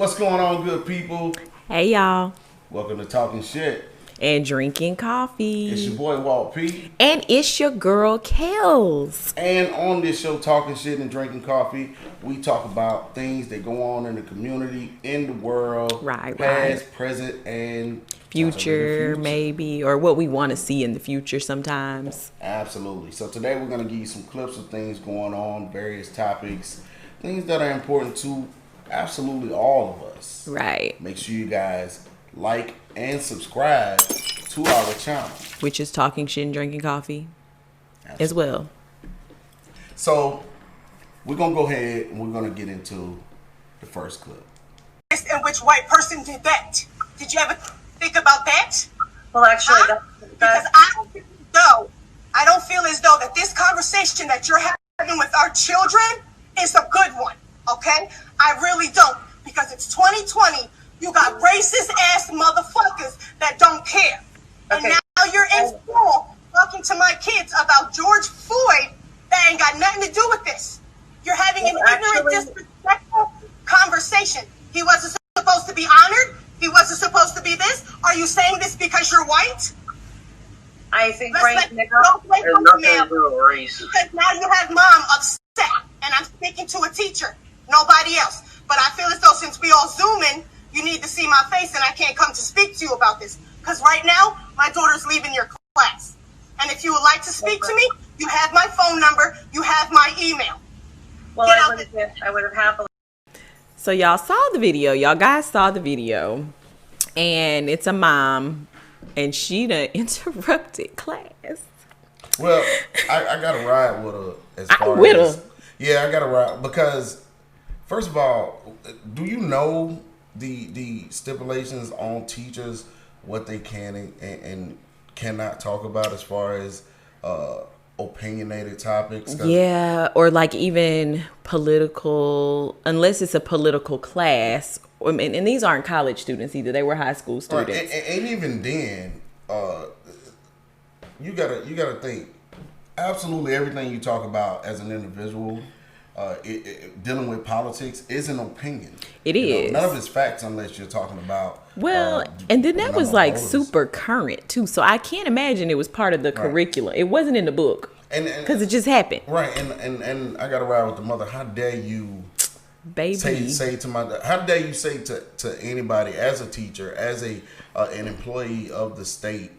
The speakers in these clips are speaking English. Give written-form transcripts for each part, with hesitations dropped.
What's going on, good people? Hey, y'all. Welcome to Talking Shit. And drinking coffee. It's your boy, Wolfe P. And it's your girl, Kels. And on this show, Talking Shit and Drinking Coffee, we talk about things that go on in the community, in the world, past, present, and future, maybe, or what we want to see in the future sometimes. Absolutely. So today we're going to give you some clips of things going on, various topics, things that are important to absolutely all of us. Right. Make sure you guys like and subscribe to our channel, which is Talking Shit and Drinking Coffee. Absolutely. As well. So we're going to go ahead and we're going to get into the first clip. And which white person did that? Did you ever think about that? Well, actually, because I don't feel as though that this conversation that you're having with our children is a good one. Okay, I really don't, because it's 2020. You got racist ass motherfuckers that don't care, and now you're in school talking to my kids about George Floyd. That ain't got nothing to do with this. You're having an ignorant, disrespectful conversation. He wasn't supposed to be honored. He wasn't supposed to be this. Are you saying this because you're white? I think race. Because now you have mom upset, and I'm speaking to a teacher, nobody else. But I feel as though since we all Zooming, you need to see my face, and I can't come to speak to you about this. Because right now, my daughter's leaving your class. And if you would like to speak to me, you have my phone number, you have my email. Well, I would have happily. So y'all saw the video. Y'all guys saw the video. And it's a mom, and she done interrupted class. Well, I got to ride with her as far with as... her. Yeah, I got to ride because, first of all, do you know the stipulations on teachers, what they can and cannot talk about as far as opinionated topics? Yeah, or like even political, unless it's a political class. And these aren't college students either. They were high school students. Right. And even then, you gotta think. Absolutely everything you talk about as an individual, dealing with politics, is an opinion. It is. None of it's facts unless you're talking about. Well, and then that was like super current too. So I can't imagine it was part of the curriculum. It wasn't in the book because it just happened. Right. And I gotta ride with the mother. How dare you? Baby. Say to my, how dare you say to anybody as a teacher, as an employee of the state,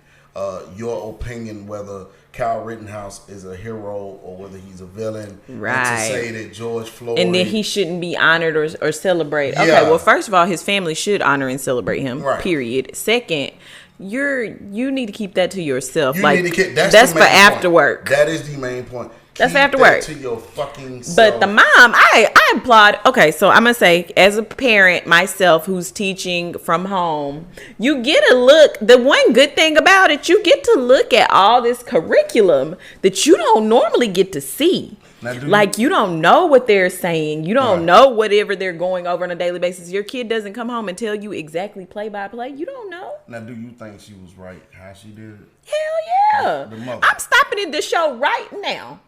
your opinion whether Kyle Rittenhouse is a hero or whether he's a villain, right? And to say that George Floyd, and then he shouldn't be honored or celebrate. Yeah. Okay, well, first of all, his family should honor and celebrate him. Right. Period. Second, you need to keep that to yourself. That's for after work. That is the main point. That's after work. To your fucking self. But the mom, I applaud. Okay, so I'm gonna say, as a parent myself who's teaching from home, you get a look. The one good thing about it, you get to look at all this curriculum that you don't normally get to see. Like, you don't know what they're saying. You don't know whatever they're going over on a daily basis. Your kid doesn't come home and tell you exactly play by play. You don't know. Now, do you think she was right how she did it? Hell yeah. The mother. I'm stopping the show right now.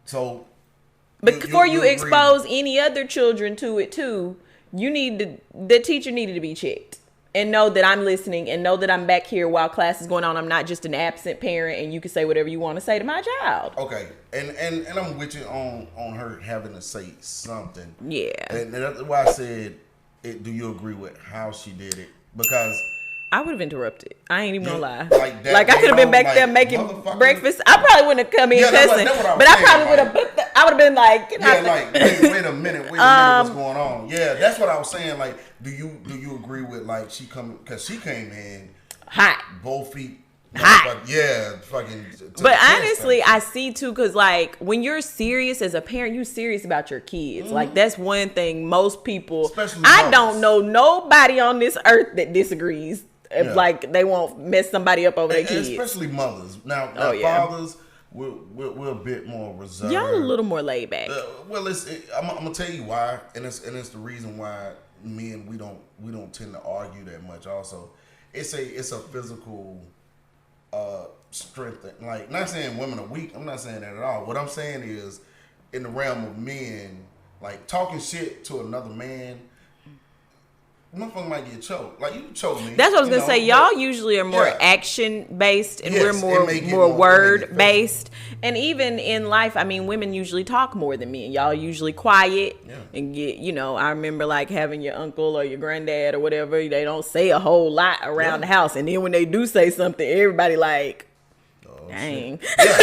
So, before you expose any other children to it too, the teacher needed to be checked and know that I'm listening and know that I'm back here while class is going on. I'm not just an absent parent and you can say whatever you want to say to my child. Okay. And I'm with you on her having to say something. Yeah. And that's why I said, do you agree with how she did it? Because I would have interrupted. I ain't even gonna lie. Like I could have been back there making breakfast. I probably wouldn't have come in cussing, but I probably would have. I would have been like, wait a minute, what's going on? Yeah, that's what I was saying. Like, do you agree with like because she came in hot, both feet hot, fucking. But honestly, I see too, because like when you're serious as a parent, you're serious about your kids. Mm-hmm. Like that's one thing most people. Especially I don't know nobody on this earth that disagrees. If like they won't mess somebody up over their kids, especially mothers. Now fathers, we're a bit more reserved. Y'all a little more laid back. I'm gonna tell you why, and it's the reason why men we don't tend to argue that much. Also, it's a physical strength. Like, not saying women are weak. I'm not saying that at all. What I'm saying is, in the realm of men, like talking shit to another man motherfucker might get choked. Like, you choke me. That's what I was gonna say. Y'all usually are more yeah. action based, and Yes, we're more word based. And even in life, I mean, women usually talk more than men. Y'all usually quiet and get. You know, I remember like having your uncle or your granddad or whatever. They don't say a whole lot around the house, and then when they do say something, everybody like, dang. Yeah,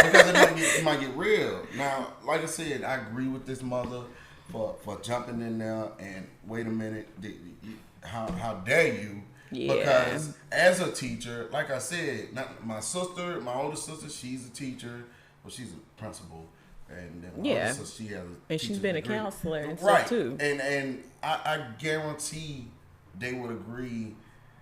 because it might get real. Now, like I said, I agree with this mother for jumping in there and wait a minute, how dare you? Yeah. Because as a teacher, like I said, my older sister, she's a teacher. Well, she's a principal, and then my older sister, she has and she's been degree. A counselor and right. stuff too. And I guarantee they would agree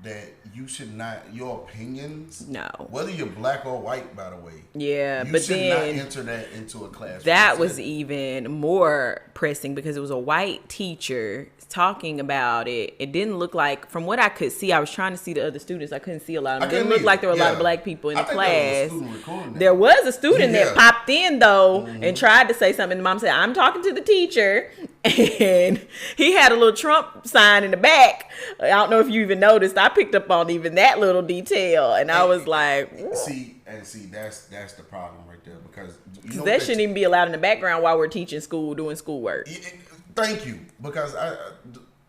that you should not, your opinions, whether you're black or white, by the way, you should not enter that into a classroom. That was even more pressing because it was a white teacher talking about it. It didn't look like, from what I could see, I was trying to see the other students, I couldn't see a lot of them. It didn't look like there were a lot of black people in the class. There was a student that popped in though and tried to say something. The mom said, "I'm talking to the teacher," and he had a little Trump sign in the back. I don't know if you even noticed. I picked up on even that little detail, and I was like, see, that's the problem right there, because that shouldn't even be allowed in the background while we're teaching school, doing schoolwork. Thank you, because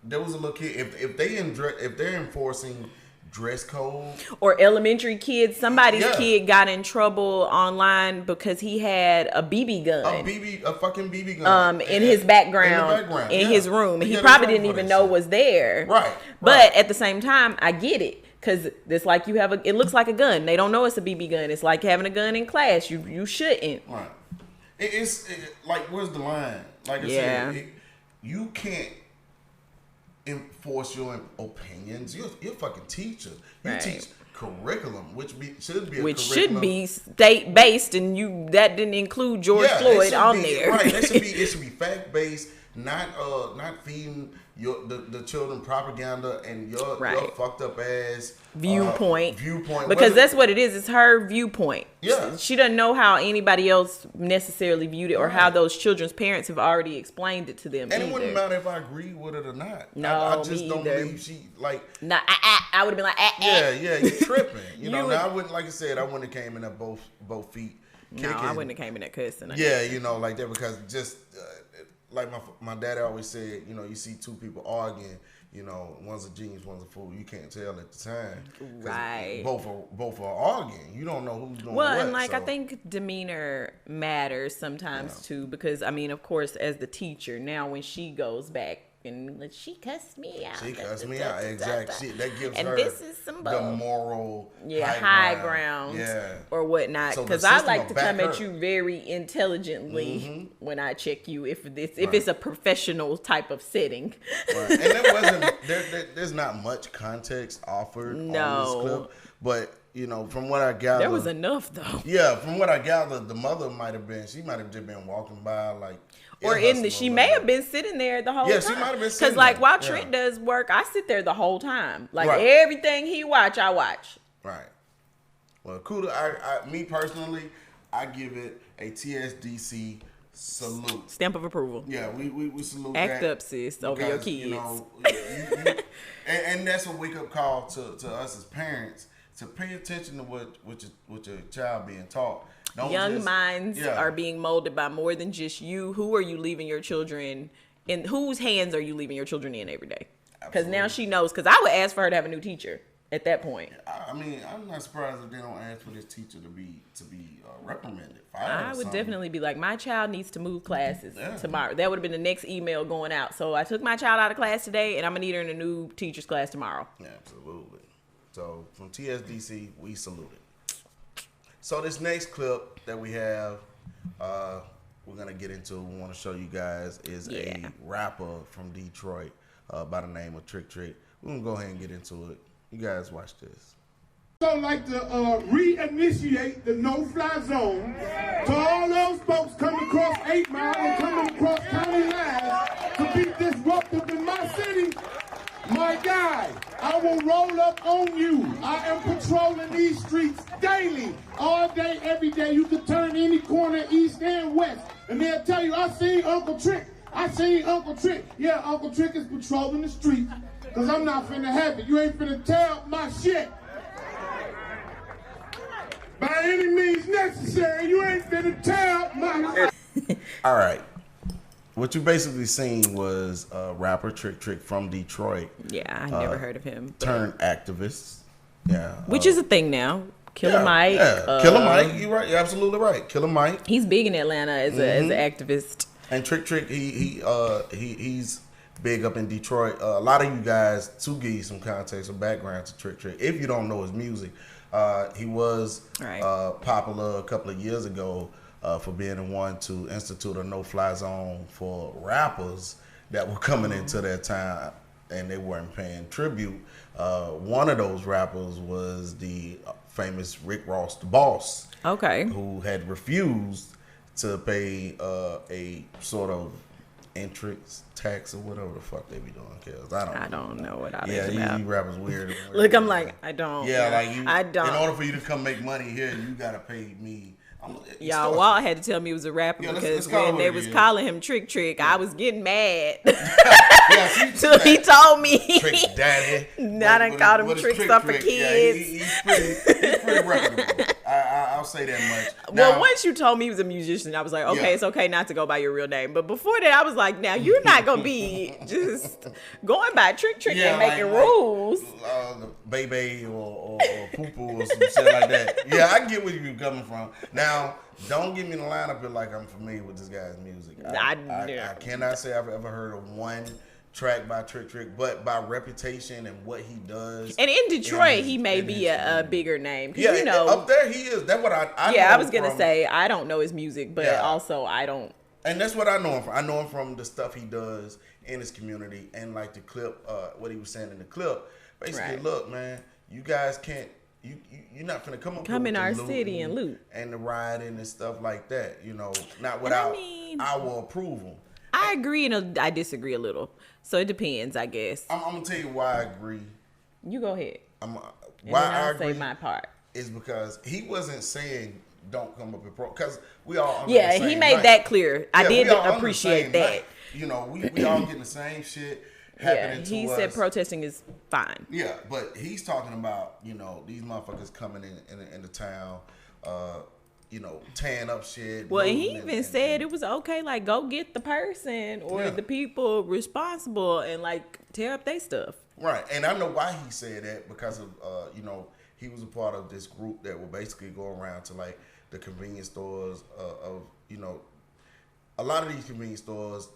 there was a little kid. If they're enforcing dress code, or elementary kids, somebody's kid got in trouble online because he had a BB gun, a fucking BB gun, in his background, in his room. He probably didn't even know was there. Right. But at the same time, I get it. Because it's like it looks like a gun. They don't know it's a BB gun. It's like having a gun in class. You shouldn't. Right. It's like, where's the line? Like I said, you can't enforce your opinions. You're a fucking teacher. You teach curriculum, which should be state based, and that didn't include George Floyd on there. Right. It should be fact based, not feeding the children propaganda and your fucked up ass viewpoint. Viewpoint. Because that's what it is. It's her viewpoint. Yeah. She doesn't know how anybody else necessarily viewed it, or how those children's parents have already explained it to them. And it wouldn't matter if I agree with it or not. No, I just don't believe she like. No, I would have been like, Yeah, you tripping. Now I wouldn't, like I said, I wouldn't have came in at both feet. No, I wouldn't have came in at cussing. Like that, because just like my daddy always said, you see two people arguing, one's a genius, one's a fool. You can't tell at the time. Right. Both are arguing. You don't know who's doing what. Well, and I think demeanor matters sometimes too, because of course, as the teacher, now when she goes back and she cussed me out. Exactly. That gives and her this is some the moral high ground or whatnot. Because I like to come at you very intelligently when I check you if it's a professional type of setting. Right. And there wasn't there's not much context offered on this clip, but from what I gathered, there was enough though. Yeah, from what I gathered, the mother might have just been walking by like. Or she may have been sitting there the whole time. Yeah, she might have been sitting there. Because while Trent does work, I sit there the whole time. Everything he watch, I watch. Right. Well, kudos. Me personally, I give it a TSDC salute. Stamp of approval. Yeah, we salute Act up, sis, over your kids. And that's a wake up call to us as parents to pay attention to what your child being taught. Young minds are being molded by more than just you. Who are you leaving your children in? Whose hands are you leaving your children in every day? Because now she knows. Because I would ask for her to have a new teacher at that point. I'm not surprised if they don't ask for this teacher to be reprimanded. I would definitely be like, my child needs to move classes tomorrow. That would have been the next email going out. So I took my child out of class today, and I'm gonna need her in a new teacher's class tomorrow. Yeah, absolutely. So from TSDC, we salute it. So this next clip that we have, we're gonna get into. We want to show you guys is a rapper from Detroit by the name of Trick Trick. We're gonna go ahead and get into it. You guys watch this. So like to reinitiate the no-fly zone to all those folks coming across 8 Mile and coming across county lines to be disruptive in my city. My guy, I will roll up on you. I am patrolling these streets daily, all day, every day. You can turn any corner, east and west, and they'll tell you, I seen Uncle Trick. I seen Uncle Trick. Yeah, Uncle Trick is patrolling the streets. Because I'm not finna have it. You ain't finna tear up my shit. By any means necessary, you ain't finna tear up my... All right. What you basically seen was rapper Trick from Detroit. Yeah, I never heard of him. Turned activist. Yeah. Which is a thing now. Killer Mike. Yeah. Killer Mike. You're right. You're absolutely right. Killer Mike. He's big in Atlanta as an activist. And Trick, he's big up in Detroit. A lot of you guys, to give you some context or background to Trick, if you don't know his music, he was popular a couple of years ago for being the one to institute a no-fly zone for rappers that were coming into their town and they weren't paying tribute. One of those rappers was the famous Rick Ross, the boss. Okay. Who had refused to pay a sort of entrance tax or whatever the fuck they be doing. Cause I don't know what I about. Yeah, these rappers weird. Look, I'm like, I don't. Yeah, like I don't. In order for you to come make money here, you gotta pay me. Y'all, Walt had to tell me he was a rapper because when they was calling him Trick, I was getting mad. Till he told me. Trick Daddy. I done called him Trick stuff for kids. Yeah, he's pretty reputable. I'll say that much. Well, once you told me he was a musician, I was like, okay, it's okay not to go by your real name. But before that, I was like, now you're not gonna be just going by Trick and making rules. Baby or poo poo or some shit like that. Yeah, I get where you coming from. Now, don't get me in the line up here like I'm familiar with this guy's music. I cannot say I've ever heard of one track by Trick, but by reputation and what he does. And in Detroit, he may be a bigger name. Yeah, you know, up there he is. That's what I yeah, I was going to say, I don't know his music, but also I don't. And that's what I know him from. I know him from the stuff he does in his community and like the clip, what he was saying in the clip. Basically, look, man, you guys can't, you're not finna come in our city and loot. And the rioting and stuff like that, you know, not without our approval. I agree and I disagree a little. So it depends, I guess. I'm gonna tell you why I agree. You go ahead. Why I agree say my part is because he wasn't saying don't come up with because we all he made that clear. I did appreciate that. Night. You know, we all getting the same shit happening to us. He said protesting is fine. Yeah, but he's talking about, you know, these motherfuckers coming in the town, you know, tearing up shit. Well, he even said it was okay, like, go get the person or the people responsible and, like, tear up their stuff. Right, and I know why he said that because of, you know, he was a part of this group that will basically go around to, like, the convenience stores of, you know, a lot of these convenience stores,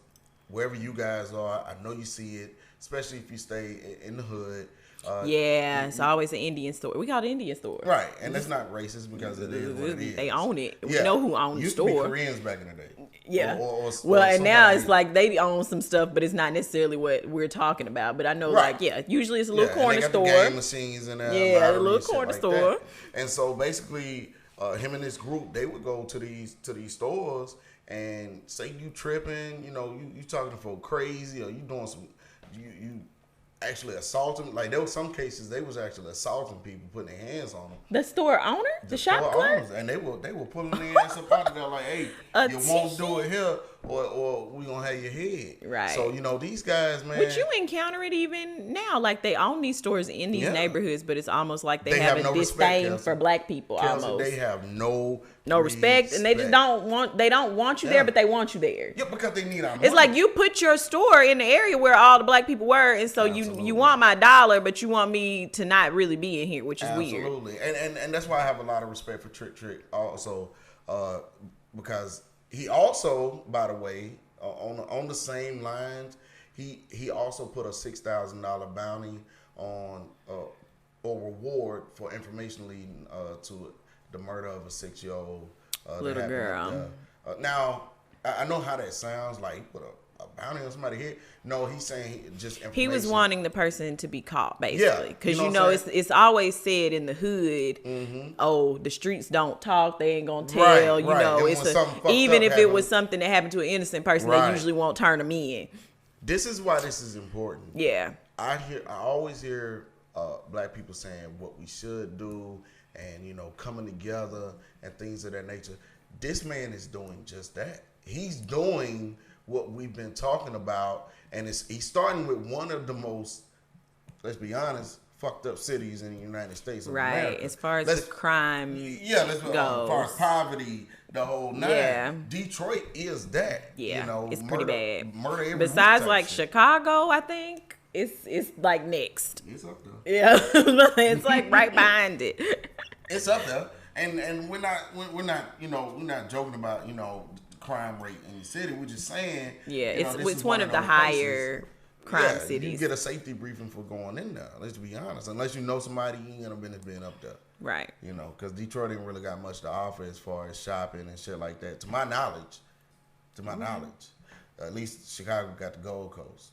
wherever you guys are, I know you see it, especially if you stay in the hood. It's always an Indian store. We call it Indian store. Right, and that's not racist because it is what it is. They own it. We know who owns the store. Used to be Koreans back in the day. Yeah. And now it's like they own some stuff, but it's not necessarily what we're talking about. But I know, usually it's a little corner store. The game machines and a little corner store. That. And so basically, him and this group, they would go to these stores and say you tripping, you know, you talking to folk crazy, or you doing some, you actually assaulting. Like there was some cases they was actually assaulting people, putting their hands on them. The store owner, the shop clerk, and they were pulling their ass up out of there like, hey, you won't do it here, or we gonna have your head. Right. So you know these guys, man. Would you encounter it even now? Like they own these stores in these neighborhoods, but it's almost like they have a disdain for black people. Almost they have no respect, and they just don't want you there, but they want you there. Yeah, because they need our money. It's like you put your store in the area where all the black people were, and so you want my dollar, but you want me to not really be in here, which is weird. Absolutely, and that's why I have a lot of respect for Trick also, because he also, by the way, on the same lines, he also put a $6,000 bounty on or reward for information leading to the murder of a 6-year-old little girl. Now, I know how that sounds like. He put a bounty on somebody's head. No, he's saying just information. He was wanting the person to be caught, basically, because it's always said in the hood, oh, the streets don't talk, they ain't gonna tell. You know, even if it was something that happened to an innocent person, they usually won't turn them in. This is why this is important. Yeah, I always hear black people saying what we should do, and you know, coming together and things of that nature. This man is doing just that. He's doing what we've been talking about, and he's starting with one of the most let's be honest, fucked up cities in the United States of Right. America. As far as the crime let's goes. as far as poverty, the whole nine. Yeah. Detroit is that. Yeah, you know, it's pretty bad. Murder every Besides week like type shit. Chicago, I think it's like next. It's up there. Yeah, it's like right behind it. It's up there, and we're not joking about crime rate in the city. We're just saying It's one of the higher crime cities. You get a safety briefing for going in there. Let's be honest. Unless you know somebody, you ain't gonna been up there. Right. Because Detroit ain't really got much to offer as far as shopping and shit like that. To my knowledge, at least Chicago got the Gold Coast.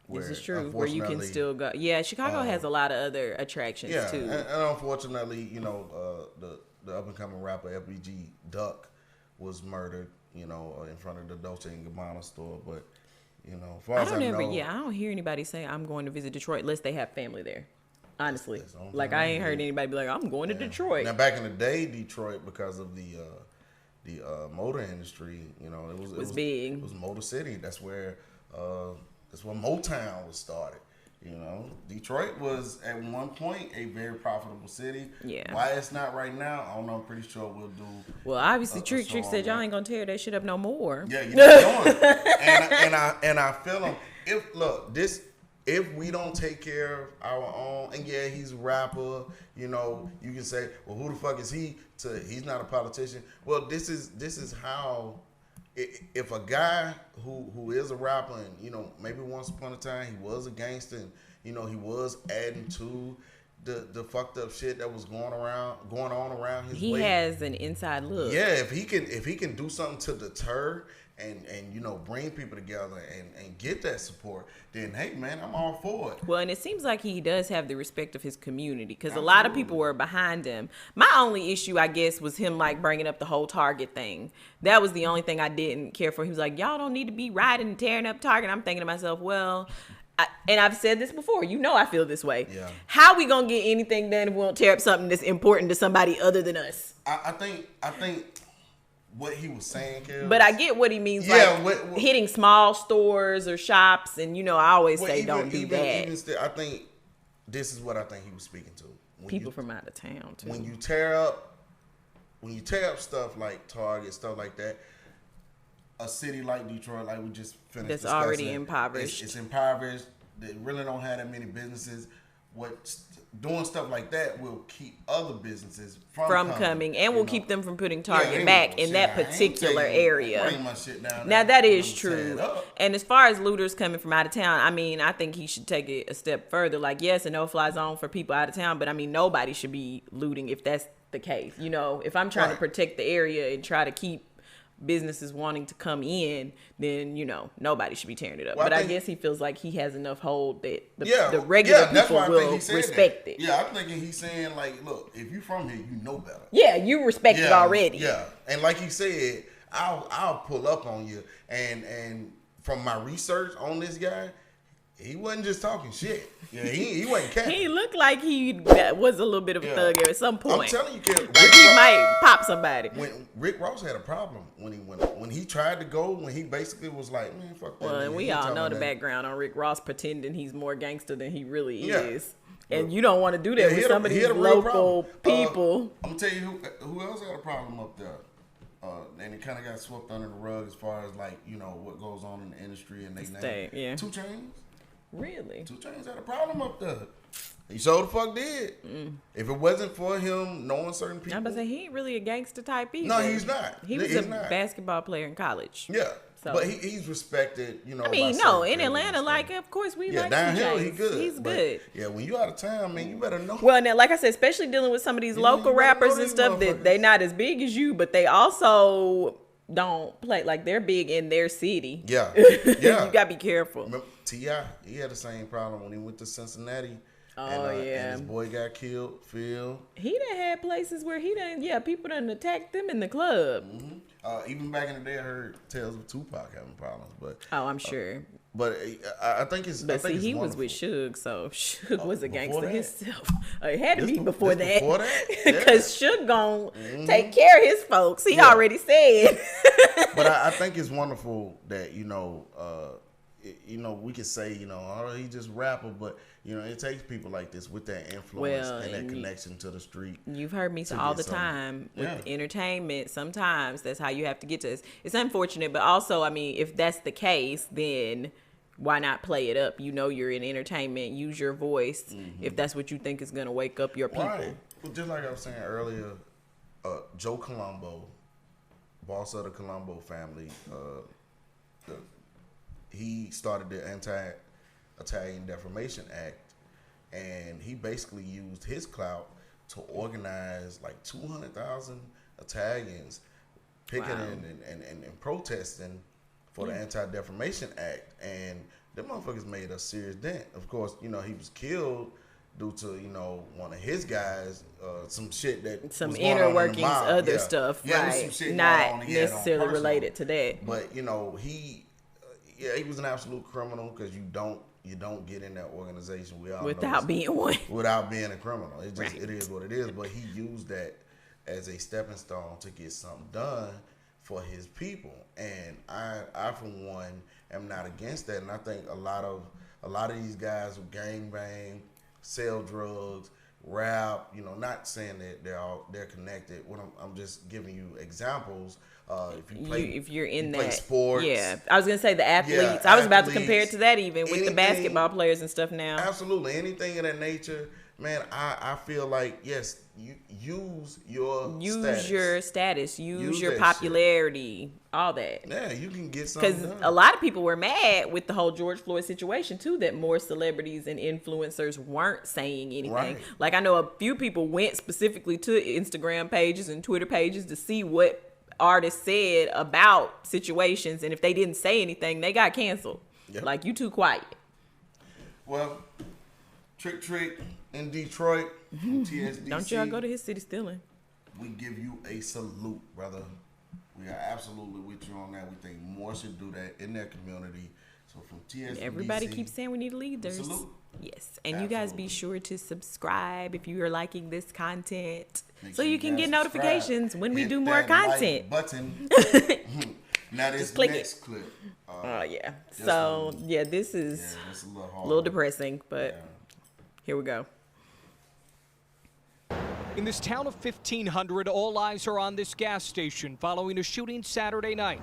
This is true, where you can still go. Yeah, Chicago has a lot of other attractions too. And unfortunately, the up and coming rapper FBG Duck was murdered, in front of the Dolce and Gabbana store. But as far as I don't hear anybody say I'm going to visit Detroit unless they have family there. Honestly, like I ain't heard anybody be like I'm going to Detroit. Now back in the day, Detroit, because of the motor industry, it was big. It was Motor City. That's where Motown was started. Detroit was at one point a very profitable city. Yeah. Why it's not right now, I don't know. I'm pretty sure we'll do. Well, obviously, Trick said y'all ain't gonna tear that shit up no more. Yeah, you're not doing it. and I feel him. If we don't take care of our own, and he's a rapper, you can say, well, who the fuck is he? He's not a politician. Well, this is how. If a guy who is a rapper and maybe once upon a time he was a gangster and he was adding to the fucked up shit that was going on around his way. He has an inside look. Yeah, if he can do something to deter and bring people together and get that support, then hey man, I'm all for it. Well, and it seems like he does have the respect of his community because a lot of people were behind him. My only issue, I guess, was him like bringing up the whole Target thing. That was the only thing I didn't care for. He was like, y'all don't need to be rioting and tearing up Target. I'm thinking to myself, well, and I've said this before, I feel this way. Yeah. How we gonna get anything done if we won't tear up something that's important to somebody other than us? I think what he was saying, Kel, but I get what he means, hitting small stores or shops, and I always say don't do that. Even still, I think this is what I think he was speaking to. People from out of town too. When you tear up stuff like Target, stuff like that, a city like Detroit, like we just finished, that's already impoverished. It's impoverished. They really don't have that many businesses. Doing stuff like that will keep other businesses from coming, and will keep them from putting Target back in that particular area. Bring my shit down now that is true. And as far as looters coming from out of town, I think he should take it a step further. Like, yes, a no-fly zone for people out of town, but nobody should be looting if that's the case. If I'm trying to protect the area and try to keep businesses wanting to come in, then nobody should be tearing it up. Well, but I guess he feels like he has enough hold that the regular people will respect it. Yeah, I'm thinking he's saying like, look, if you from here, you know better. Yeah, you respect it already. Yeah, and like he said, I'll pull up on you. And from my research on this guy, he wasn't just talking shit. Yeah, he wasn't capping. He looked like he was a little bit of a thug at some point. I'm telling you, kid, he might pop somebody. When Rick Ross had a problem when he tried to go, when he basically was like, man, fuck that. Well, and we all know the background on Rick Ross pretending he's more gangster than he really is. And you don't want to do that with some of these local people. I'm gonna tell you who else had a problem up there. And it kind of got swept under the rug as far as like what goes on in the industry and they name 2 Chainz. Really? 2 Chainz had a problem up there. He sure the fuck did. If it wasn't for him knowing certain people, I'm about to say he ain't really a gangster type either. No, he's not. He was a basketball player in college. Yeah, so. But he's respected. In Atlanta, like of course we like downhill. He good. He's good. Yeah, when you out of town, man, you better know. Well, now, like I said, especially dealing with some of these local rappers and stuff that they not as big as you, but they also don't play like they're big in their city. Yeah. You gotta be careful. Remember, T.I., he had the same problem when he went to Cincinnati. And his boy got killed. Phil. He done had places where people done attacked them in the club. Mm-hmm. Even back in the day, I heard tales of Tupac having problems, but I'm sure. But I think it's. But see, he was with Suge, so Suge was a gangster himself. It had to be before that. Before that, because Suge gonna take care of his folks. He already said. But I think it's wonderful that you know, we could say, you know, oh, he just rapper, but you know, it takes people like this with that influence and that connection to the street. You've heard me say all the time with entertainment. Sometimes that's how you have to get to this. It's unfortunate, but also, I mean, if that's the case, then why not play it up? You know, you're in entertainment. Use your voice if that's what you think is going to wake up your people. Right. Well, just like I was saying earlier, Joe Colombo, boss of the Colombo family, he started the Anti-Italian Defamation Act, and he basically used his clout to organize like 200,000 Italians picketing and protesting for the Anti-Defamation Act, and them motherfuckers made a serious dent. Of course, you know, he was killed due to, you know, one of his guys, some shit that some was inner workings, other yeah. stuff, yeah, right? Some shit not on, necessarily related to that. But you know, he was an absolute criminal because you don't get in that organization without being one, without being a criminal. It just it is what it is. But he used that as a stepping stone to get something done for his people, and I for one am not against that. And I think a lot of these guys who gangbang, sell drugs, rap, you know, not saying that they're connected. What I'm just giving you examples. If you're in that sports, yeah, I was gonna say the athletes. I was about to compare it to that even with the basketball players and stuff now. Absolutely, anything of that nature, man. I feel like yes, you use your status, use your popularity, shit. All that. Yeah, you can get something done. Because a lot of people were mad with the whole George Floyd situation too, that more celebrities and influencers weren't saying anything. Right. Like I know a few people went specifically to Instagram pages and Twitter pages to see what artists said about situations, and if they didn't say anything, they got canceled. Yep. Like, you too quiet. Well, Trick in Detroit, TSDC. Don't y'all go to his city stealing. We give you a salute, brother. We are absolutely with you on that. We think more should do that in their community. So from TSDC, everybody keeps saying we need leaders. Salute. Yes, and absolutely. You guys be sure to subscribe if you are liking this content, so you can get notifications when we do more content. Like button. Now this next clip. Oh yeah. So this is a little depressing, but here we go. In this town of 1,500, all eyes are on this gas station following a shooting Saturday night.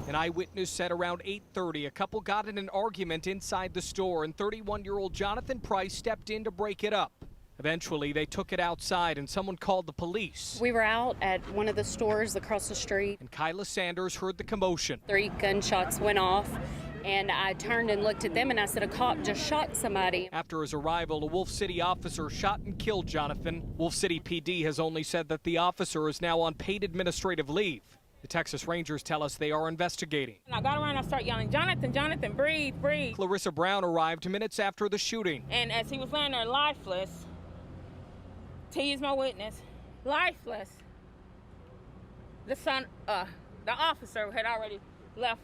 An eyewitness said around 8:30, a couple got in an argument inside the store, and 31-year-old Jonathan Price stepped in to break it up. Eventually, they took it outside, and someone called the police. We were out at one of the stores across the street. And Kyla Sanders heard the commotion. 3 gunshots went off, and I turned and looked at them, and I said, a cop just shot somebody. After his arrival, a Wolfe City officer shot and killed Jonathan. Wolfe City PD has only said that the officer is now on paid administrative leave. The Texas Rangers tell us they are investigating. I got around and I started yelling, Jonathan, Jonathan, breathe, breathe. Clarissa Brown arrived minutes after the shooting. And as he was laying there lifeless, T is my witness, lifeless, the officer had already left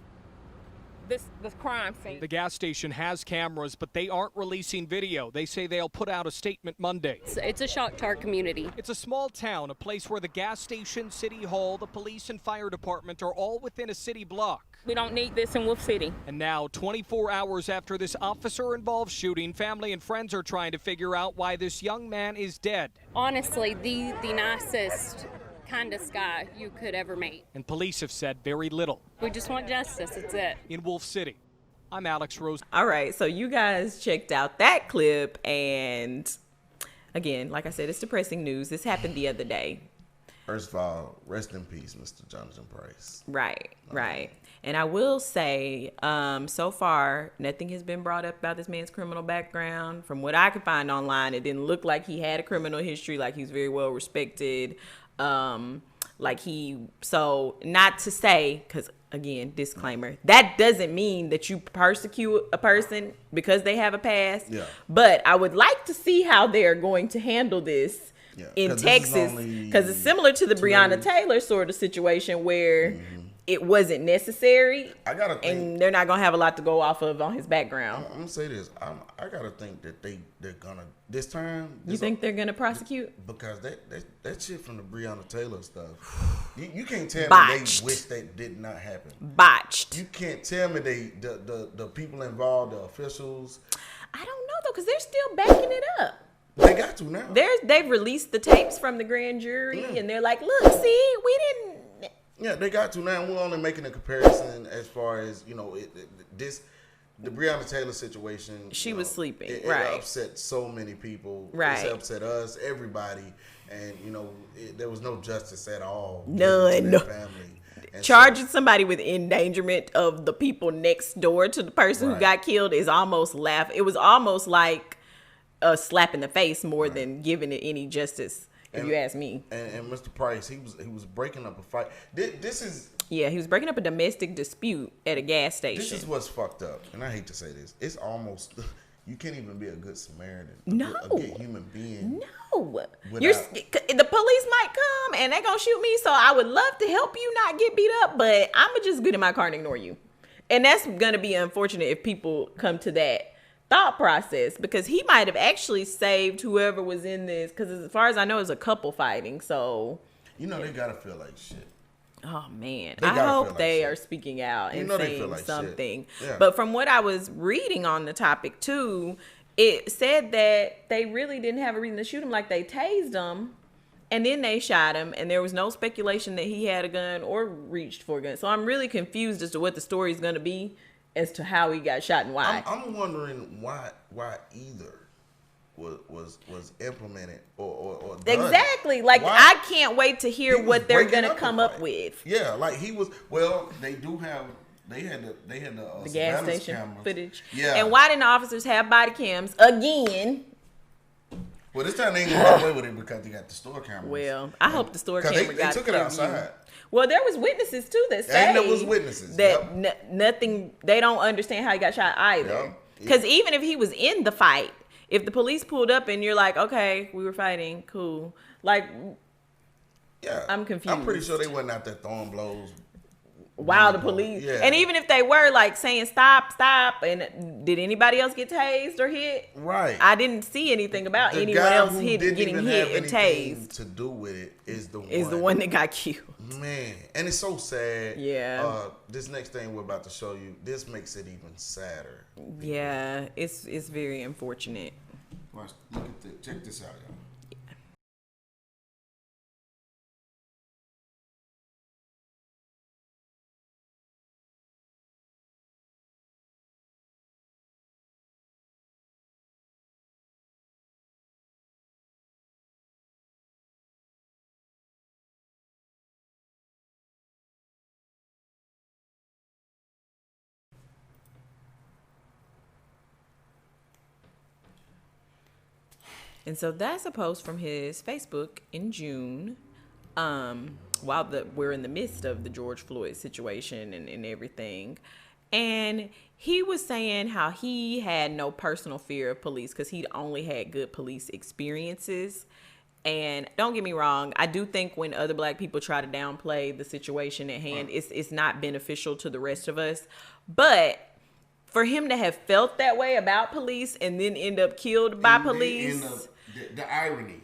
this crime scene. The gas station has cameras, but they aren't releasing video. They say they'll put out a statement Monday. It's a shock to our community. It's a small town, a place where the gas station, city hall, the police and fire department are all within a city block. We don't need this in Wolfe City. And now, 24 hours after this officer-involved shooting, family and friends are trying to figure out why this young man is dead. Honestly, the nicest, kindest guy you could ever meet. And police have said very little. We just want justice, that's it. In Wolfe City, I'm Alex Rose. All right, so you guys checked out that clip, and again, like I said, it's depressing news. This happened the other day. First of all, rest in peace, Mr. Jonathan Price. Right. And I will say, so far, nothing has been brought up about this man's criminal background. From what I could find online, it didn't look like he had a criminal history, like he's very well respected. So not to say, because again, disclaimer, that doesn't mean that you persecute a person because they have a past. Yeah. But I would like to see how they're going to handle this in Texas, because it's similar to the Breonna Taylor sort of situation where it wasn't necessary. I gotta think, and they're not gonna have a lot to go off of on his background. I'm gonna say this. I gotta think that they're gonna this time. You think they're gonna prosecute? Because that shit from the Breonna Taylor stuff. You can't tell Botched. me they wish that did not happen. Botched. You can't tell me the people involved, the officials. I don't know though, because they're still backing it up. They got to now. They've released the tapes from the grand jury, and they're like, look, see, we didn't. Yeah, they got to now. We're only making a comparison as far as, you know, the Breonna Taylor situation. She was sleeping, it right? Upset so many people. Right. It upset us, everybody, and you know, there was no justice at all. None. To their family. And charging somebody with endangerment of the people next door to the person who got killed is almost It was almost like a slap in the face more than giving it any justice. If you ask me. And Mr. Price, he was breaking up a fight. This is he was breaking up a domestic dispute at a gas station. This is what's fucked up, and I hate to say this. It's almost you can't even be a good Samaritan. No, a good human being. No, the police might come and they're gonna shoot me. So I would love to help you not get beat up, but I'm gonna just get in my car and ignore you. And that's gonna be unfortunate if people come to that thought process, because he might have actually saved whoever was in this, because as far as I know, it's a couple fighting. So you know, they gotta feel like shit. Oh man, I hope they are speaking out and saying something. Yeah. But from what I was reading on the topic too, it said that they really didn't have a reason to shoot him. Like, they tased him and then they shot him, and there was no speculation that he had a gun or reached for a gun. So I'm really confused as to what the story is going to be as to how he got shot and why. I'm wondering why either was implemented or done. Exactly. Like, why? I can't wait to hear what they're gonna come up with. Yeah, like he was. Well, they do have. They had the gas station cameras. footage. Yeah. And why didn't the officers have body cams again? Well, this time they ain't gonna run away with it because they got the store cameras. Well, I hope the store camera they took it outside. Well, there was witnesses too that say and there was witnesses that nothing. They don't understand how he got shot either. Because even if he was in the fight, if the police pulled up and you're like, okay, we were fighting, cool. Like, yeah, I'm confused. I'm pretty sure they wasn't out there throwing blows. While the police, and even if they were like saying stop, and did anybody else get tased or hit? Right. I didn't see anything about anyone else getting hit and tased. To do with it is the one that got killed. Man, and it's so sad. Yeah. This next thing we're about to show you, this makes it even sadder. Yeah, it's very unfortunate. Watch, look at check this out, y'all. And so that's a post from his Facebook in June, while we're in the midst of the George Floyd situation and everything. And he was saying how he had no personal fear of police because he'd only had good police experiences. And don't get me wrong, I do think when other black people try to downplay the situation at hand, it's not beneficial to the rest of us. But for him to have felt that way about police and then end up killed by police, the irony.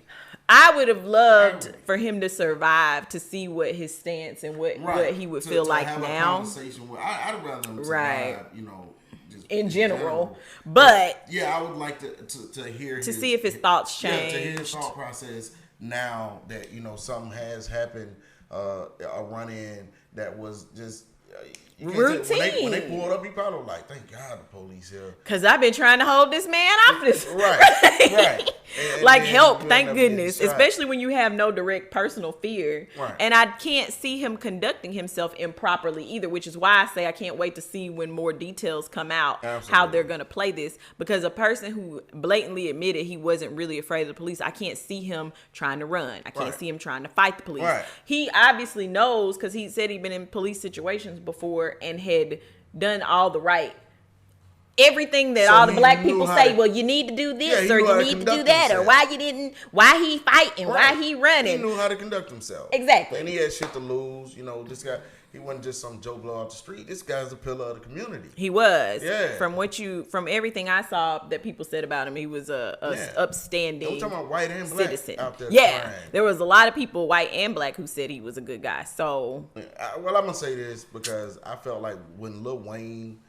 I would have loved for him to survive to see what his stance and what he would feel like have now. A conversation with, I'd rather him survive, you know, just in general. But yeah, I would like to hear see if his thoughts change. To hear his thought process now that, you know, something has happened, a run-in that was just routine. When they pulled up, he probably was like, "Thank God the police here." Because I've been trying to hold this man off this. Right. And like, help, thank goodness. Especially when you have no direct personal fear. Right. And I can't see him conducting himself improperly either, which is why I say I can't wait to see when more details come out how they're going to play this. Because a person who blatantly admitted he wasn't really afraid of the police, I can't see him trying to run. I can't see him trying to fight the police. Right. He obviously knows, because he said he'd been in police situations before and had done all the everything that all the black people say, well, you need to do this or you need to do that, or why he fighting, why he running. He knew how to conduct himself. Exactly. And he had shit to lose. You know, this guy, He wasn't just some Joe Blow off the street. This guy's a pillar of the community. He was. Yeah. From everything I saw that people said about him, he was a upstanding. We're talking about white and black citizen out there. Yeah, crying. there was a lot of people, white and black, who said he was a good guy. So, well, I'm gonna say this because I felt like when Lil Wayne,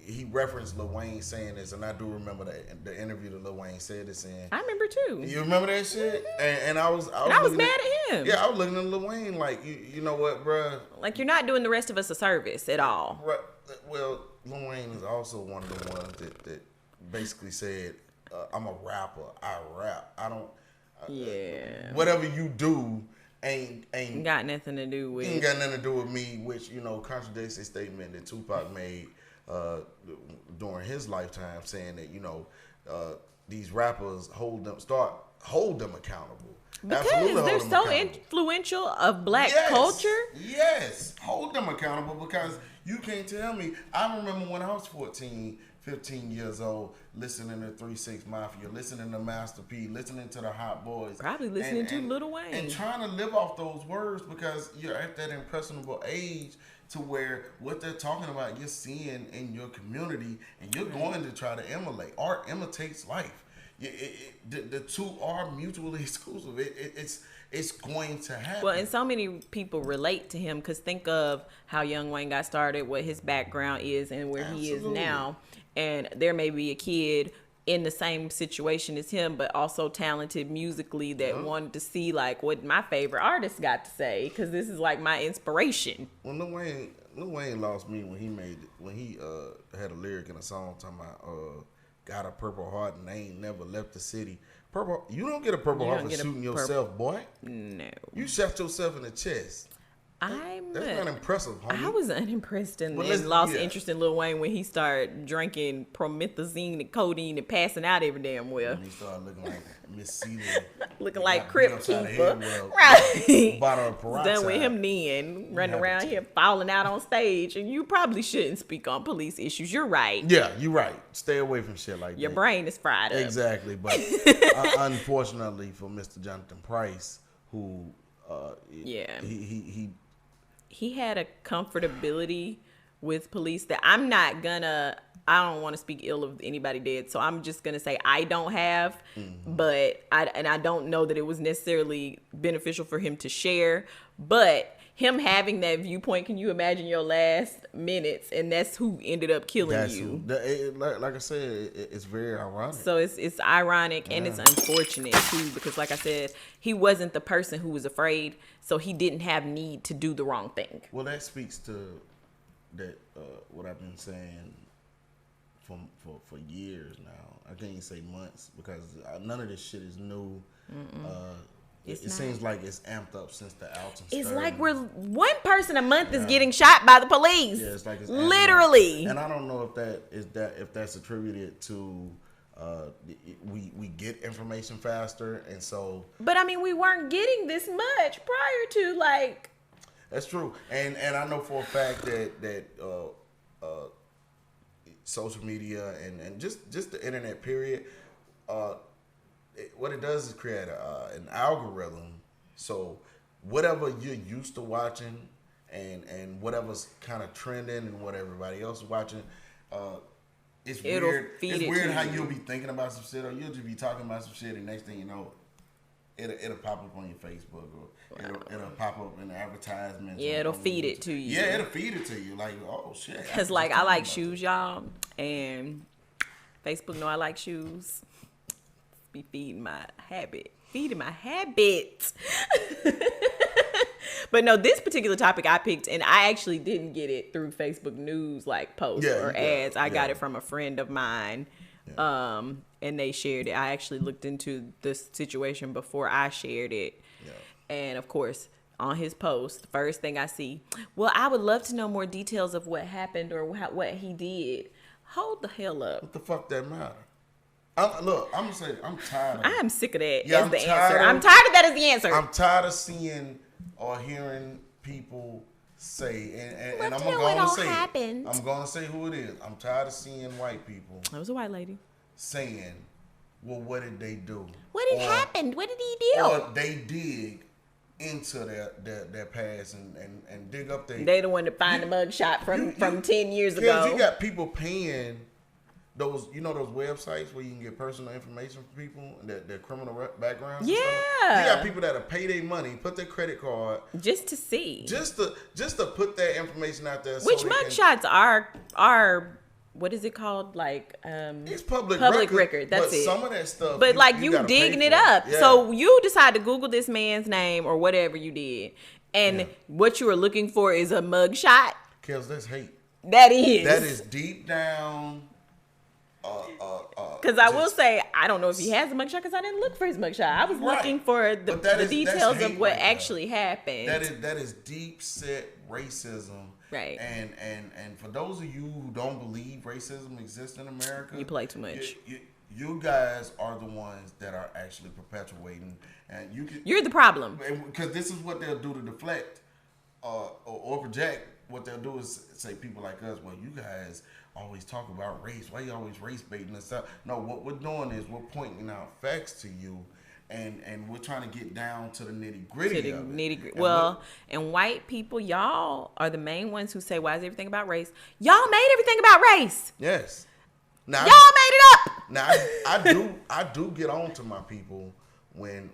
he referenced Lil Wayne saying this, and I do remember the interview that Lil Wayne said this in. I remember too. You remember that shit? And I was mad at him. Yeah, I was looking at Lil Wayne like, you know what, bruh? Like, you're not doing the rest of us a service at all. Right. Well, Lil Wayne is also one of the ones that basically said, I'm a rapper. I rap. I don't. Whatever you do ain't got nothing to do with. Ain't got nothing to do with me, which contradicts a statement that Tupac made during his lifetime, saying that these rappers hold them accountable. Because Absolutely they're hold them so accountable. influential of black culture. Yes, hold them accountable because you can't tell me. I remember when I was 14, 15 years old, listening to 3 6 Mafia, listening to Master P, listening to the Hot Boys. Probably listening to Lil Wayne. And trying to live off those words because you're at that impressionable age to where what they're talking about, you're seeing in your community and you're going to try to emulate. Art imitates life. The two are mutually exclusive. It's going to happen. Well, and so many people relate to him because think of how Young Wayne got started, what his background is, and where he is now. And there may be a kid in the same situation as him, but also talented musically that wanted to see like what my favorite artist got to say because this is like my inspiration. Well, Lil Wayne lost me when he had a lyric in a song talking about got a purple heart and they ain't never left the city. Purple, you don't get a purple heart for shooting yourself, boy. No, you shot yourself in the chest. That's not impressive, homie. I was unimpressed and lost interest in Lil Wayne when he started drinking promethazine and codeine and passing out every damn well. And he started looking like Miss Celia. Looking like Crip Keeper. Right. Bottle of peroxide. Done with him then, running around here falling out on stage. And you probably shouldn't speak on police issues. You're right. Yeah, you're right. Stay away from shit like that. Your brain is fried up. Exactly. But unfortunately for Mr. Jonathan Price, who he had a comfortability with police that I don't want to speak ill of anybody dead, so I'm just gonna say I don't have, but I don't know that it was necessarily beneficial for him to share, but him having that viewpoint, can you imagine your last minutes and that's who ended up killing you? Like I said, it's very ironic. So it's ironic and it's unfortunate too, because like I said, he wasn't the person who was afraid, so he didn't have need to do the wrong thing. Well, that speaks to that what I've been saying for years now. I can't even say months because none of this shit is new. It seems like it's amped up since the Alton It's Sterling. like we're one person a month is getting shot by the police. Yeah, it's like it's literally. And I don't know if that's attributed to we get information faster, and so. But I mean, we weren't getting this much prior to like. That's true, and I know for a fact that social media and just the internet period. What it does is create an algorithm. So whatever you're used to watching and whatever's kind of trending and what everybody else is watching, it's weird. It's weird how you'll be thinking about some shit or you'll just be talking about some shit and next thing you know, it'll pop up on your Facebook or it'll pop up in the advertisements. Yeah, it'll feed it to you. Yeah, it'll feed it to you. Like, oh shit. Because like I like shoes, y'all, and Facebook know I like shoes. Be feeding my habit. But no, this particular topic I picked, and I actually didn't get it through Facebook news like posts or ads. I got it from a friend of mine, and they shared it. I actually looked into this situation before I shared it, and of course on his post, the first thing I see, well, I would love to know more details of what happened or what he did. Hold the hell up. What the fuck that matter? I'm gonna say I'm tired. I am sick of that Yeah, as the answer. I'm tired of that as the answer. I'm tired of seeing or hearing people say, and I'm gonna say it. I'm gonna say who it is. I'm tired of seeing white people. It was a white lady saying, "Well, what did they do? What had happened? What did he do?" Or they dig into their past and dig up their. They the one to find the mugshot from 10 years Because ago. you got people paying those, those websites where you can get personal information from people and their criminal backgrounds. Yeah. And stuff. You got people that'll pay their money, put their credit card just to see. Just to put that information out there. Which mugshots are what is it called? Like it's public record. That's it. Some of that stuff, but like you digging it up. Yeah. So you decide to Google this man's name or whatever you did, and what you were looking for is a mugshot. Kills, that's hate. That is deep down. Because I will say, I don't know if he has a mugshot because I didn't look for his mugshot. I was looking for the details of what actually happened. That is deep set racism. Right. And for those of you who don't believe racism exists in America, you play too much. You guys are the ones that are actually perpetuating, and you're the problem. Because this is what they'll do to deflect or project. What they'll do is say people like us, well, you guys always talk about race. Why you always race baiting and stuff? No, what we're doing is we're pointing out facts to you, and we're trying to get down to the nitty gritty of it. Well, and white people, y'all are the main ones who say, "Why is everything about race?" Y'all made everything about race. Yes. Now, y'all made it up. Now I do get on to my people when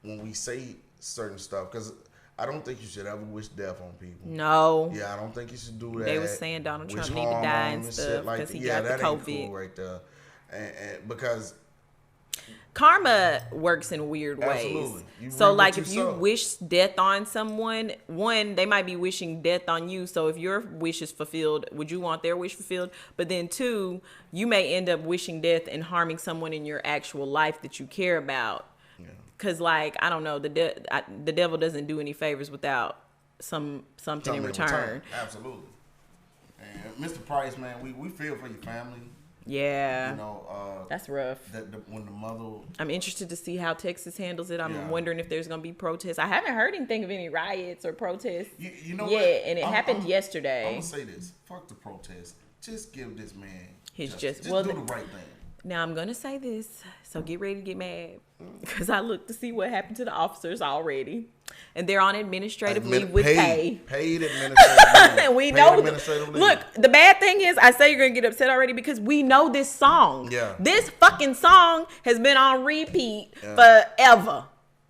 we say certain stuff, because I don't think you should ever wish death on people. No. Yeah, I don't think you should do that. They was saying Donald Trump need to die and stuff because he got the COVID. Ain't cool right there. And because karma works in weird ways. So like if you wish death on someone, one, they might be wishing death on you. So if your wish is fulfilled, would you want their wish fulfilled? But then two, you may end up wishing death and harming someone in your actual life that you care about. Cause like I don't know, the devil doesn't do any favors without something in return. Absolutely. And Mr. Price, man, we feel for your family. Yeah. That's rough. When the mother. I'm interested to see how Texas handles it. I'm wondering if there's gonna be protests. I haven't heard anything of any riots or protests. You know what? And it happened yesterday. I'm gonna say this: fuck the protests. Just give this man his just do the right thing. Now I'm gonna say this, so get ready to get mad, because I looked to see what happened to the officers already, and they're on administrative leave with pay. Paid administrative leave. We know. Look, the bad thing is, I say you're gonna get upset already because we know this song. Yeah. This fucking song has been on repeat forever.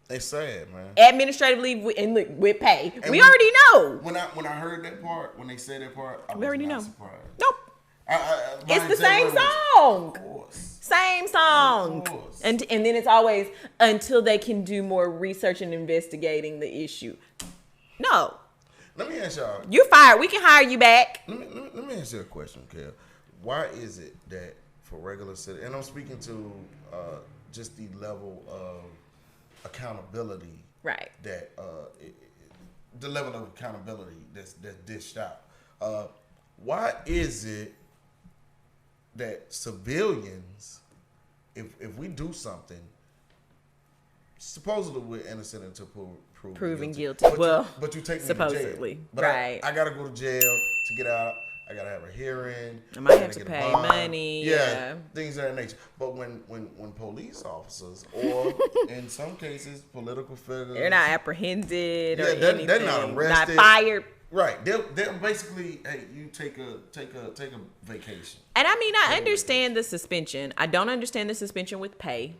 They sad, man. Administrative leave with pay. And we already know. When I heard that part, when they said that part, I was already not know. surprised. Nope. It's the same song. Of course. Same song. And then it's always until they can do more research and investigating the issue. No. Let me ask y'all. You're fired. We can hire you back. Let me ask you a question, Kel. Why is it that for regular citizens, and I'm speaking to just the level of accountability, right? That the level of accountability that's dished out. Why is it that civilians, if we do something, supposedly we're innocent until proven guilty. But you take me supposedly, to jail. But right? I gotta go to jail to get out. I gotta have a hearing. I might have to pay money. Yeah, things of that nature. But when police officers, or in some cases political figures, they're not apprehended or anything. They're not arrested. Not fired. Right. They're basically, hey, you take a vacation. And I mean, I understand the suspension. I don't understand the suspension with pay.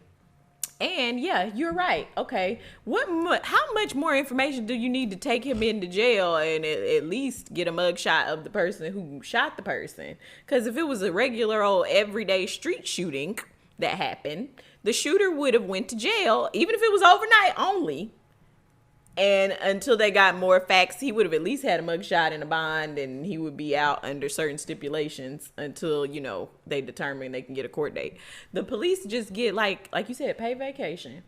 And yeah, you're right. Okay. How much more information do you need to take him into jail and at least get a mugshot of the person who shot the person? Because if it was a regular old everyday street shooting that happened, the shooter would have went to jail, even if it was overnight only. And until they got more facts, he would have at least had a mugshot and a bond, and he would be out under certain stipulations until, they determine they can get a court date. The police just get, like you said, pay vacation.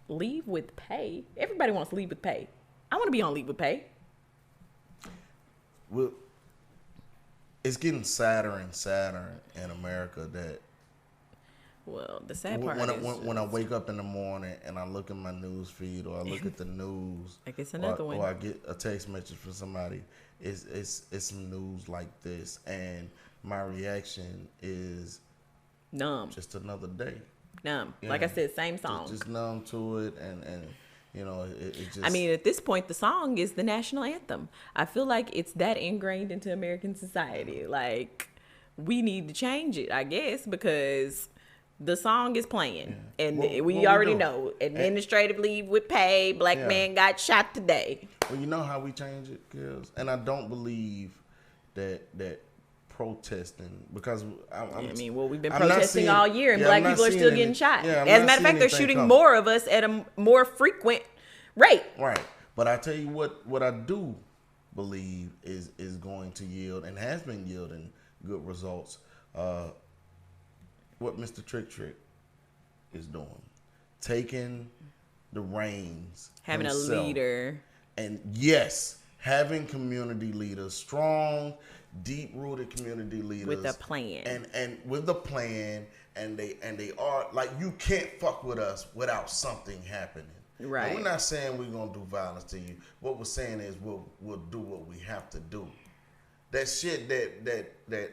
Leave with pay. Everybody wants to leave with pay. I want to be on leave with pay. Well, it's getting sadder and sadder in America that. Well, the sad part when I wake up in the morning and I look at my news feed or I look at the news, I guess another one, or I get a text message from somebody, it's some news like this, and my reaction is numb. Just another day. Numb. Like I said, same song. Just numb to it, and You know, it just. I mean, at this point, the song is the national anthem. I feel like it's that ingrained into American society. Like, we need to change it, I guess, because the song is playing. Yeah. And we already know. Administrative leave with pay. Black man got shot today. Well, you know how we change it, girls? And I don't believe that protesting, because we've been protesting all year, and black people are still getting shot. Yeah, as a matter of fact, they're shooting more of us at a more frequent rate. Right. But I tell you what I do believe is going to yield, and has been yielding good results. What Mr. Trick is doing, taking the reins, having himself, a leader, and yes, having community leaders, strong, deep-rooted community leaders with a plan, and with a plan, and they are like, you can't fuck with us without something happening. Right. And we're not saying we're gonna do violence to you. What we're saying is we'll do what we have to do. That shit that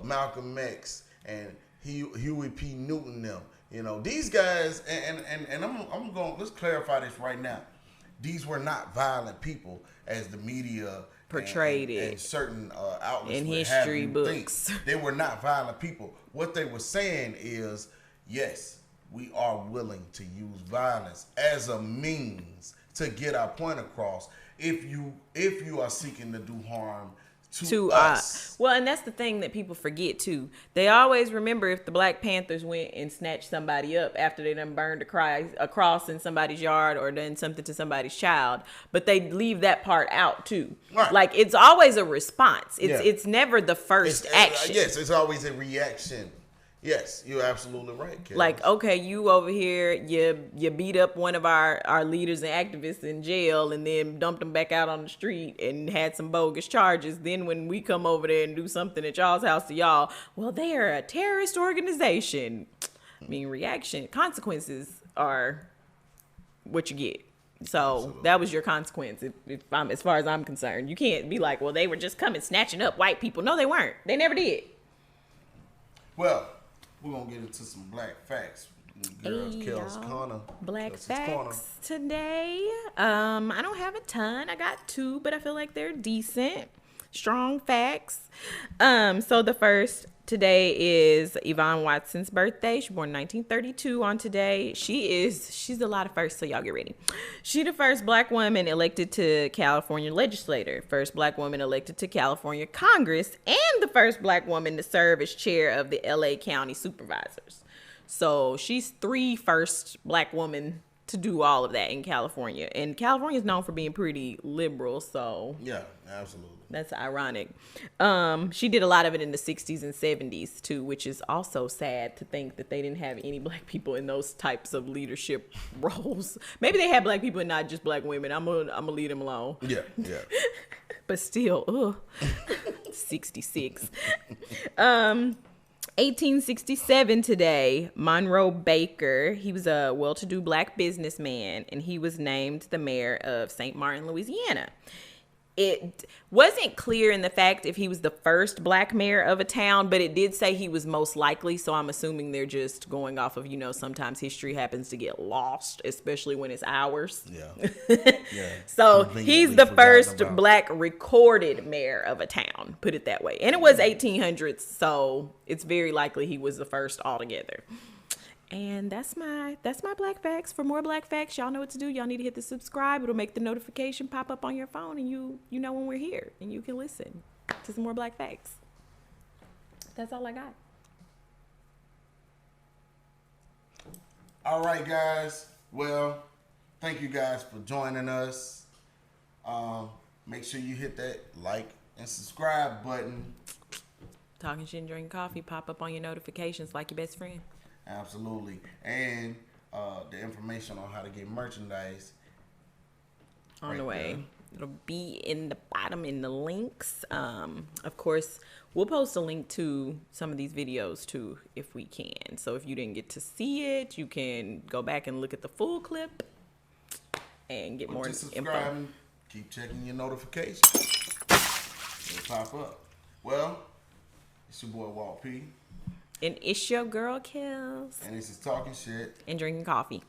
Malcolm X and Huey P. Newton them, you know, these guys, and I'm going, let's clarify this right now. These were not violent people as the media portrayed it, and certain outlets in history books. They were not violent people. What they were saying is, yes, we are willing to use violence as a means to get our point across. If you are seeking to do harm to us. Well, and that's the thing that people forget too. They always remember if the Black Panthers went and snatched somebody up after they done burned a cross in somebody's yard or done something to somebody's child, but they leave that part out too. Right. Like, it's always a response. It's never the first action. Yes, it's always a reaction. Yes, you're absolutely right, Karen. Like, okay, you over here, you beat up one of our leaders and activists in jail and then dumped them back out on the street and had some bogus charges. Then when we come over there and do something at y'all's house to y'all, well, they are a terrorist organization. I mean, consequences are what you get. So absolutely. That was your consequence, as far as I'm concerned. You can't be like, well, they were just coming snatching up white people. No, they weren't. They never did. Well, we're going to get into some black facts. Girls, Kel's Corner. Black facts today. I don't have a ton. I got 2, but I feel like they're decent. Strong facts. So the first today is Yvonne Watson's birthday. She was born in 1932 on today. She's a lot of firsts, so y'all get ready. She the first black woman elected to California legislature, first black woman elected to California Congress, and the first black woman to serve as chair of the LA County Supervisors. So she's 3 first black women to do all of that in California. And California is known for being pretty liberal, so yeah, absolutely. That's ironic. She did a lot of it in the 60s and 70s too, which is also sad to think that they didn't have any black people in those types of leadership roles. Maybe they had black people and not just black women. I'm gonna leave them alone. Yeah. But still, 66. 1867 today, Monroe Baker, he was a well-to-do black businessman, and he was named the mayor of St. Martin, Louisiana. It wasn't clear in the fact if he was the first black mayor of a town, but it did say he was most likely, so I'm assuming they're just going off of, sometimes history happens to get lost, especially when it's ours. Yeah. So he's the first black recorded mayor of a town, put it that way. And it was 1800s, so it's very likely he was the first altogether. And that's my black facts. For more black facts, y'all know what to do. Y'all need to hit the subscribe. It'll make the notification pop up on your phone, and you know when we're here, and you can listen to some more black facts. That's all I got. All right, guys. Well, thank you guys for joining us. Make sure you hit that like and subscribe button. Talking shit and drinking coffee pop up on your notifications like your best friend. Absolutely. And the information on how to get merchandise on the way. There. It'll be in the bottom in the links. Of course, we'll post a link to some of these videos too if we can. So if you didn't get to see it, you can go back and look at the full clip and get more info. Keep checking your notifications. It'll pop up. Well, it's your boy Walt P. And it's your girl Kills. And this is Talking Shit and Drinking Coffee.